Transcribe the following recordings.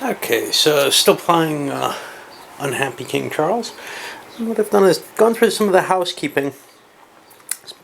Okay, so still playing Unhappy King Charles. And what I've done is gone through some of the housekeeping.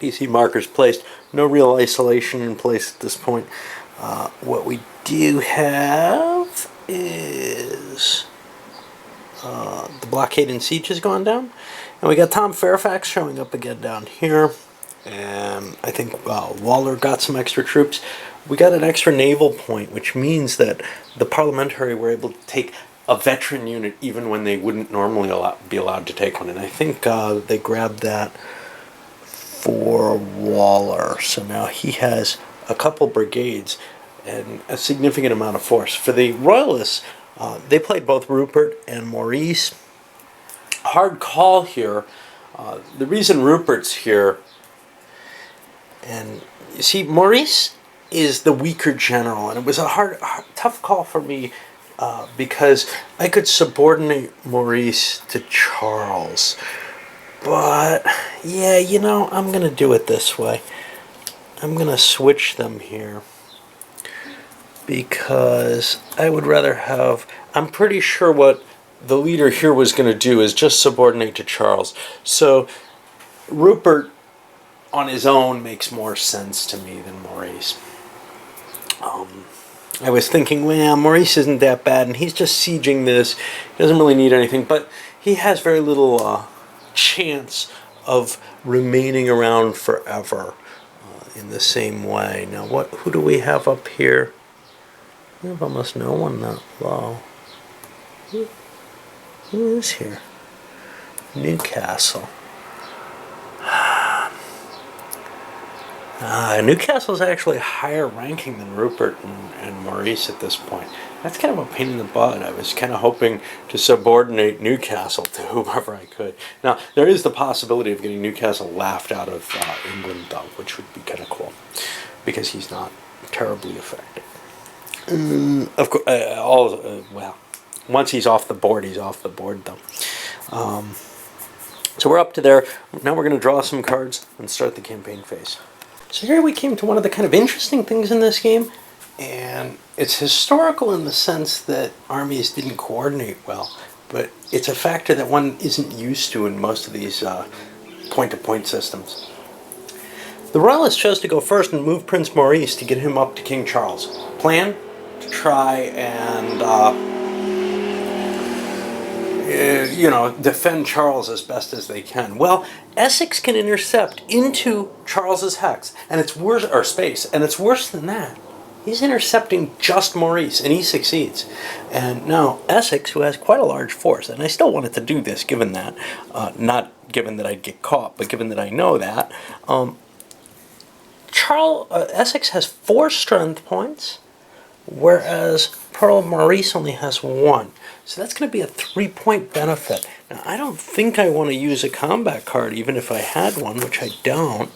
PC markers placed, no real isolation in place at this point. What we do have is the blockade and siege has gone down, and we got Tom Fairfax showing up again down here. And I think Waller got some extra troops. We got an extra naval point, which means that the Parliamentary were able to take a veteran unit even when they wouldn't normally be allowed to take one. And I think they grabbed that for Waller. So now he has a couple brigades and a significant amount of force. For the Royalists, they played both Rupert and Maurice. Hard call here. The reason Rupert's here, and you see, Maurice is the weaker general, and it was a tough call for me because I could subordinate Maurice to Charles. But, yeah, you know, I'm going to do it this way. I'm going to switch them here because I would rather have... I'm pretty sure what the leader here was going to do is just subordinate to Charles. So, Rupert on his own makes more sense to me than Maurice. I was thinking, well, Maurice isn't that bad, and he's just sieging this. He doesn't really need anything, but he has very little chance of remaining around forever in the same way. Now, who do we have up here? We have almost no one that low. Who is here? Newcastle. Newcastle's actually higher ranking than Rupert and Maurice at this point. That's kind of a pain in the butt. I was kind of hoping to subordinate Newcastle to whoever I could. Now, there is the possibility of getting Newcastle laughed out of England, though, which would be kind of cool, because he's not terribly effective. Of course, well, once he's off the board, though. So we're up to there. Now we're going to draw some cards and start the campaign phase. So here we came to one of the kind of interesting things in this game, and it's historical in the sense that armies didn't coordinate well, but it's a factor that one isn't used to in most of these point-to-point systems. The Royalists chose to go first and move Prince Maurice to get him up to King Charles. Plan to try and defend Charles as best as they can. Well, Essex can intercept into Charles's hex, and it's worse, or space, and it's worse than that. He's intercepting just Maurice, and he succeeds. And now Essex, who has quite a large force, and I still wanted to do this given that, not given that I'd get caught, but given that I know that, Essex has 4 strength points, whereas Maurice only has 1. So that's going to be a 3-point benefit. Now, I don't think I want to use a combat card, even if I had one, which I don't.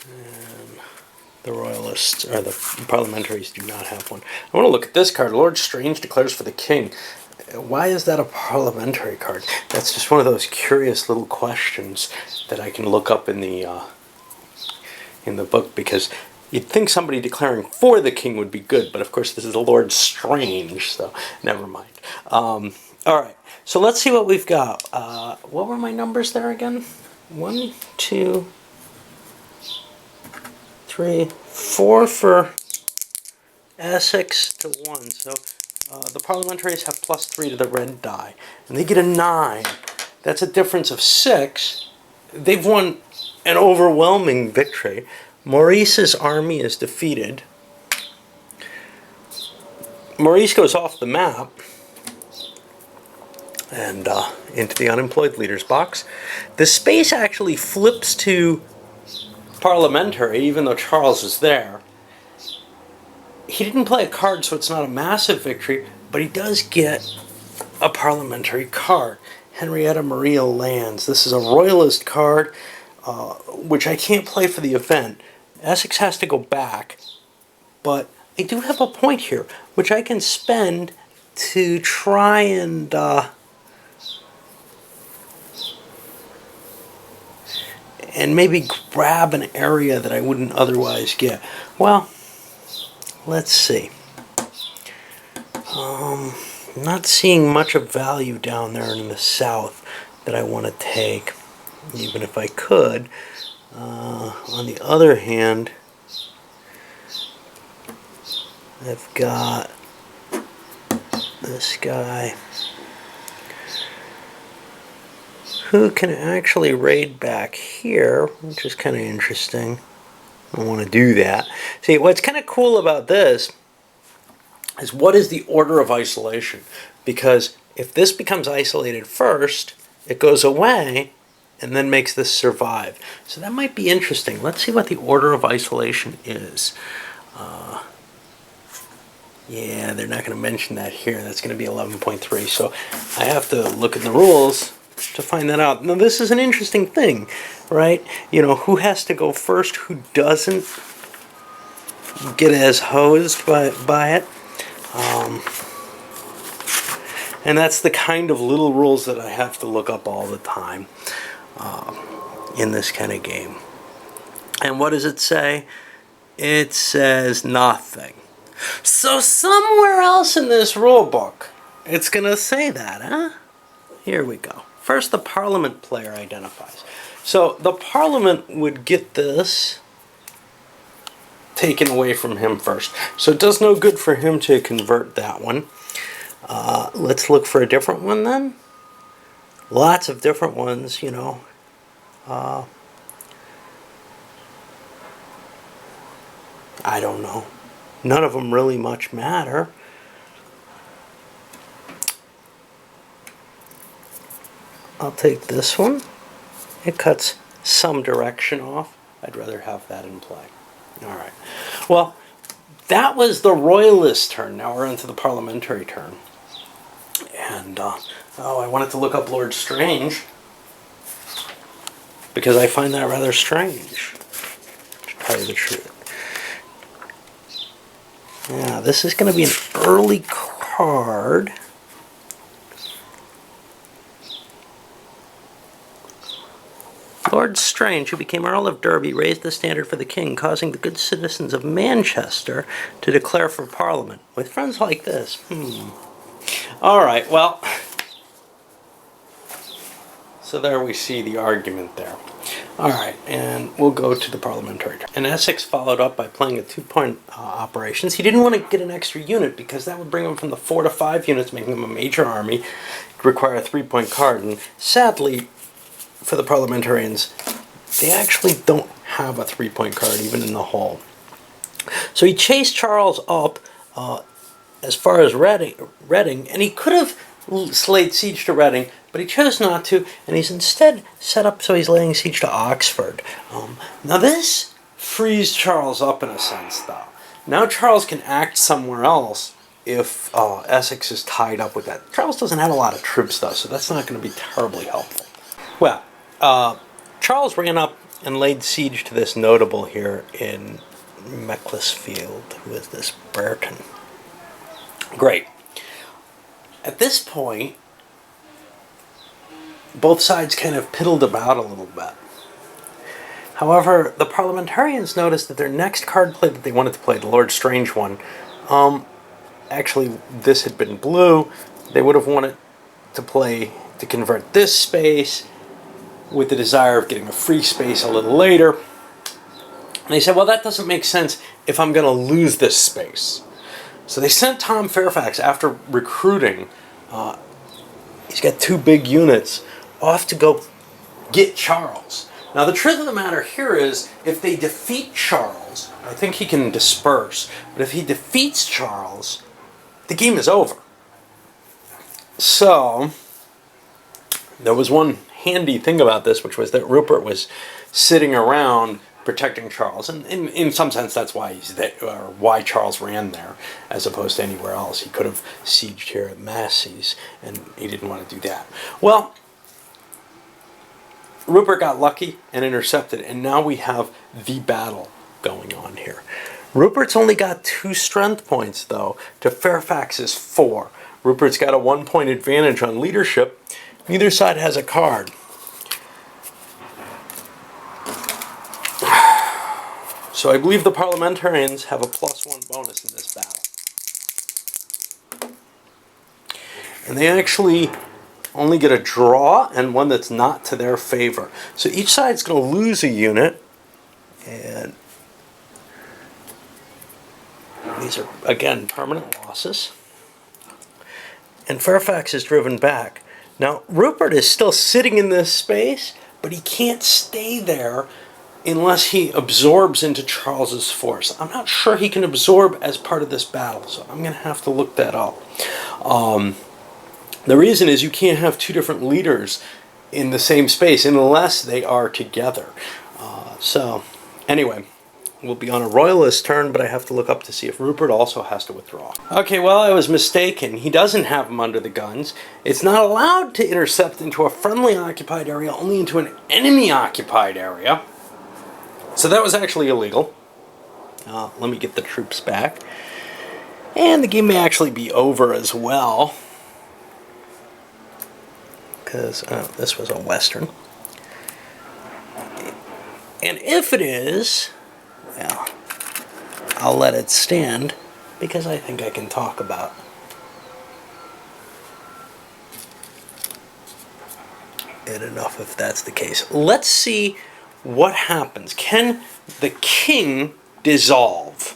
And the Royalists, or the Parliamentaries, do not have one. I want to look at this card. Lord Strange declares for the king. Why is that a Parliamentary card? That's just one of those curious little questions that I can look up in the book, because you'd think somebody declaring for the king would be good, but of course this is the Lord Strange, so never mind. All right, so let's see what we've got. What were my numbers there again? 1, 2, 3, 4 for Essex to 1. So the Parliamentaries have +3 to the red die, and they get a 9. That's a difference of 6. They've won an overwhelming victory. Maurice's army is defeated. Maurice goes off the map and into the unemployed leaders box. The space actually flips to Parliamentary, even though Charles is there. He didn't play a card, so it's not a massive victory, but he does get a Parliamentary card. Henrietta Maria lands. This is a Royalist card, which I can't play for the event. Essex has to go back, but I do have a point here, which I can spend to try and maybe grab an area that I wouldn't otherwise get. Well, let's see. Not seeing much of value down there in the south that I want to take, even if I could. On the other hand, I've got this guy who can actually raid back here, which is kind of interesting. I want to do that. See, what's kind of cool about this is what is the order of isolation? Because if this becomes isolated first, it goes away and then makes this survive. So that might be interesting. Let's see what the order of isolation is. Yeah, they're not going to mention that here. That's going to be 11.3. So I have to look in the rules to find that out. Now, this is an interesting thing, right? You know, who has to go first, who doesn't get as hosed by it. And that's the kind of little rules that I have to look up all the time in this kind of game. And what does it say? It says nothing. So somewhere else in this rule book, it's going to say that, huh? Here we go. First, the Parliament player identifies. So the Parliament would get this taken away from him first. So it does no good for him to convert that one. Let's look for a different one then. Lots of different ones, you know. I don't know. None of them really much matter. I'll take this one. It cuts some direction off. I'd rather have that in play. All right. Well, that was the Royalist turn. Now we're into the Parliamentary turn. And, I wanted to look up Lord Strange because I find that rather strange, to tell you the truth. Yeah, this is going to be an early card. Lord Strange, who became Earl of Derby, raised the standard for the king, causing the good citizens of Manchester to declare for Parliament. With friends like this. All right, well, so there we see the argument there. All right, and we'll go to the Parliamentary turn. And Essex followed up by playing a 2-point operations. He didn't want to get an extra unit because that would bring him from the 4 to 5 units, making him a major army. It'd require a 3-point card. And sadly, for the Parliamentarians, they actually don't have a 3-point card even in the hall. So he chased Charles up as far as Reading, and he could have laid siege to Reading, but he chose not to, and he's instead set up so he's laying siege to Oxford. Now this frees Charles up in a sense, though. Now Charles can act somewhere else if Essex is tied up with that. Charles doesn't have a lot of troops, though, so that's not going to be terribly helpful. Well, Charles ran up and laid siege to this notable here in Macclesfield, who is this Burton. Great. At this point, both sides kind of piddled about a little bit. However, the Parliamentarians noticed that their next card play that they wanted to play, the Lord Strange one, actually this had been blue. They would have wanted to convert this space with the desire of getting a free space a little later. And they said, well, that doesn't make sense if I'm going to lose this space. So they sent Tom Fairfax, after recruiting, he's got 2 big units, off to go get Charles. Now the truth of the matter here is, if they defeat Charles, I think he can disperse, but if he defeats Charles, the game is over. So, there was one handy thing about this, which was that Rupert was sitting around protecting Charles, and in some sense that's why he's there, or why Charles ran there as opposed to anywhere else. He could have sieged here at Massey's, and he didn't want to do that. Well, Rupert got lucky and intercepted, and now we have the battle going on here. Rupert's only got 2 strength points, though, to Fairfax's 4. Rupert's got a 1-point advantage on leadership. Neither side has a card. So I believe the Parliamentarians have a +1 bonus in this battle. And they actually only get a draw and one that's not to their favor. So each side's going to lose a unit. And these are, again, permanent losses. And Fairfax is driven back. Now, Rupert is still sitting in this space, but he can't stay there unless he absorbs into Charles's force. I'm not sure he can absorb as part of this battle, so I'm going to have to look that up. The reason is you can't have two different leaders in the same space unless they are together. So, anyway, we'll be on a Royalist turn, but I have to look up to see if Rupert also has to withdraw. Okay, well, I was mistaken. He doesn't have them under the guns. It's not allowed to intercept into a friendly occupied area, only into an enemy occupied area. So that was actually illegal. Let me get the troops back. And the game may actually be over as well, because this was a Western. And if it is, well, I'll let it stand, because I think I can talk about it enough if that's the case. Let's see what happens. Can the king dissolve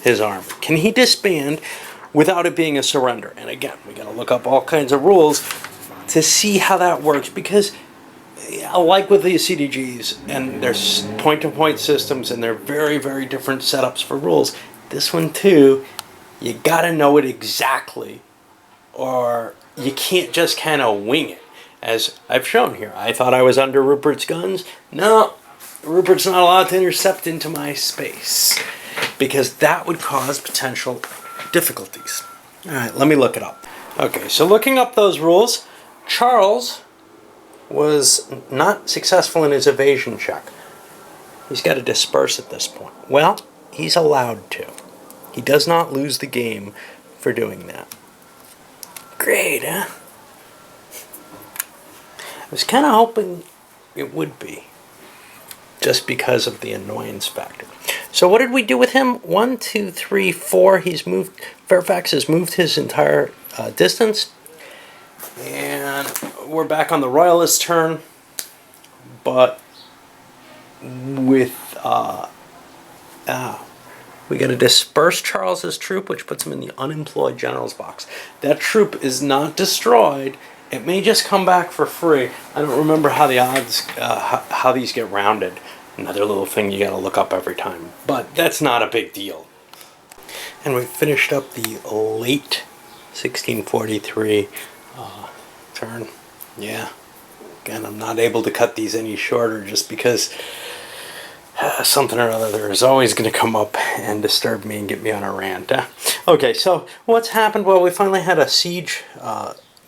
his army? Can he disband without it being a surrender? And again, we got to look up all kinds of rules to see how that works, because like with the CDGs and there's point-to-point systems and they're very, very different setups for rules, this one too, you got to know it exactly, or you can't just kind of wing it. As I've shown here, I thought I was under Rupert's guns. No, Rupert's not allowed to intercept into my space, because that would cause potential difficulties. All right, let me look it up. Okay, so looking up those rules, Charles was not successful in his evasion check. He's got to disperse at this point. Well, he's allowed to. He does not lose the game for doing that. Great, huh? I was kind of hoping it would be, just because of the annoyance factor. So what did we do with him? 1, 2, 3, 4. He's moved. Fairfax has moved his entire distance. And we're back on the Royalist turn, but with we got to disperse Charles's troop, which puts him in the unemployed general's box. That troop is not destroyed. It may just come back for free. I don't remember how the odds, how these get rounded. Another little thing you got to look up every time, but that's not a big deal. And we finished up the late 1643 turn. Yeah. Again, I'm not able to cut these any shorter just because something or other is always going to come up and disturb me and get me on a rant. Okay, so what's happened? Well, we finally had a siege.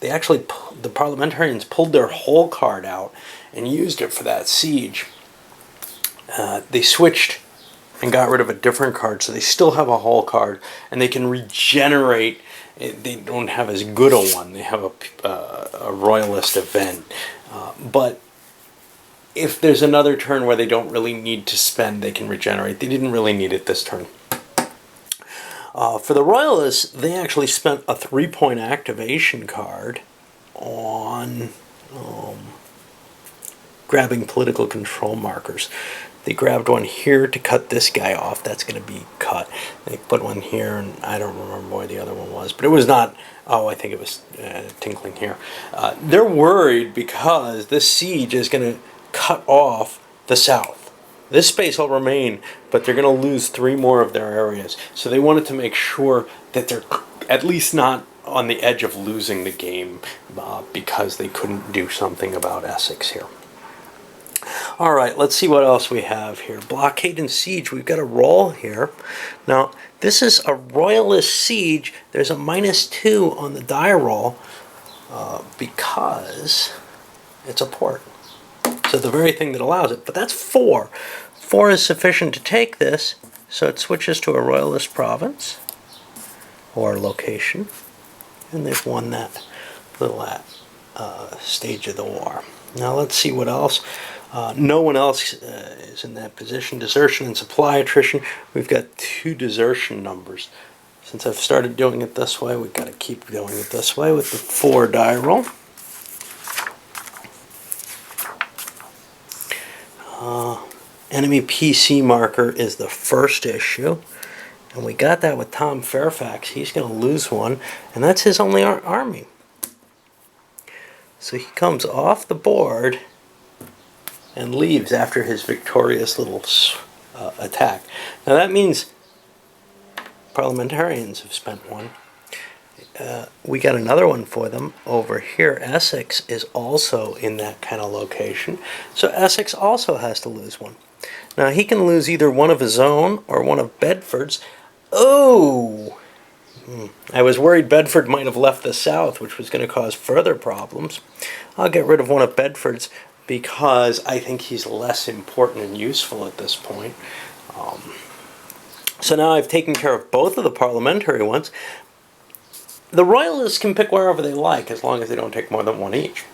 The Parliamentarians pulled their whole card out and used it for that siege. They switched and got rid of a different card, so they still have a whole card, and they can regenerate. They don't have as good a one. They have a Royalist event. But if there's another turn where they don't really need to spend, they can regenerate. They didn't really need it this turn. For the Royalists, they actually spent a 3-point activation card on grabbing political control markers. They grabbed one here to cut this guy off. That's going to be cut. They put one here, and I don't remember where the other one was, but it was not. Oh, I think it was tinkling here. They're worried because this siege is going to cut off the south. This space will remain, but they're going to lose 3 more of their areas. So they wanted to make sure that they're at least not on the edge of losing the game because they couldn't do something about Essex here. All right, let's see what else we have here. Blockade and siege. We've got a roll here. Now, this is a Royalist siege. There's a -2 on the die roll because it's a port. So the very thing that allows it. But that's 4. 4 is sufficient to take this, so it switches to a Royalist province or location. And they've won that little stage of the war. Now let's see what else. No one else is in that position. Desertion and supply attrition. We've got 2 desertion numbers. Since I've started doing it this way, we've got to keep doing it this way with the 4 die roll. Enemy PC marker is the first issue. And we got that with Tom Fairfax. He's going to lose one, and that's his only army. So he comes off the board and leaves after his victorious little attack. Now that means parliamentarians have spent one. We got another one for them over here. Essex is also in that kind of location. So Essex also has to lose one. Now he can lose either one of his own or one of Bedford's. Oh! I was worried Bedford might have left the south, which was going to cause further problems. I'll get rid of one of Bedford's because I think he's less important and useful at this point. So now I've taken care of both of the parliamentary ones. The Royalists can pick wherever they like as long as they don't take more than one each.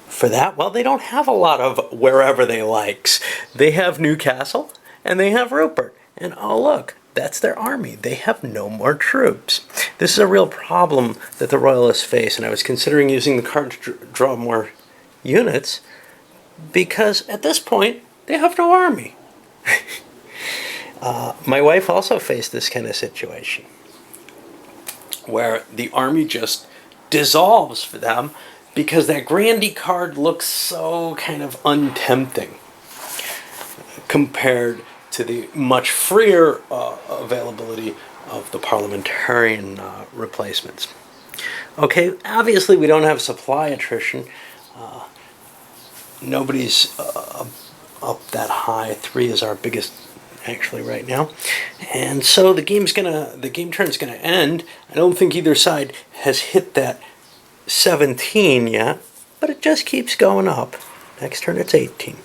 For that, well, they don't have a lot of wherever they likes. They have Newcastle and they have Rupert. And oh look, that's their army. They have no more troops. This is a real problem that the Royalists face, and I was considering using the card to draw more units because at this point they have no army. My wife also faced this kind of situation where the army just dissolves for them because that Grandy card looks so kind of untempting compared to the much freer availability of the parliamentarian replacements. Okay, obviously we don't have supply attrition. Nobody's up that high. 3 is our biggest actually right now, and so the game turn's gonna end. I don't think either side has hit that 17 yet, but it just keeps going up. Next turn it's 18.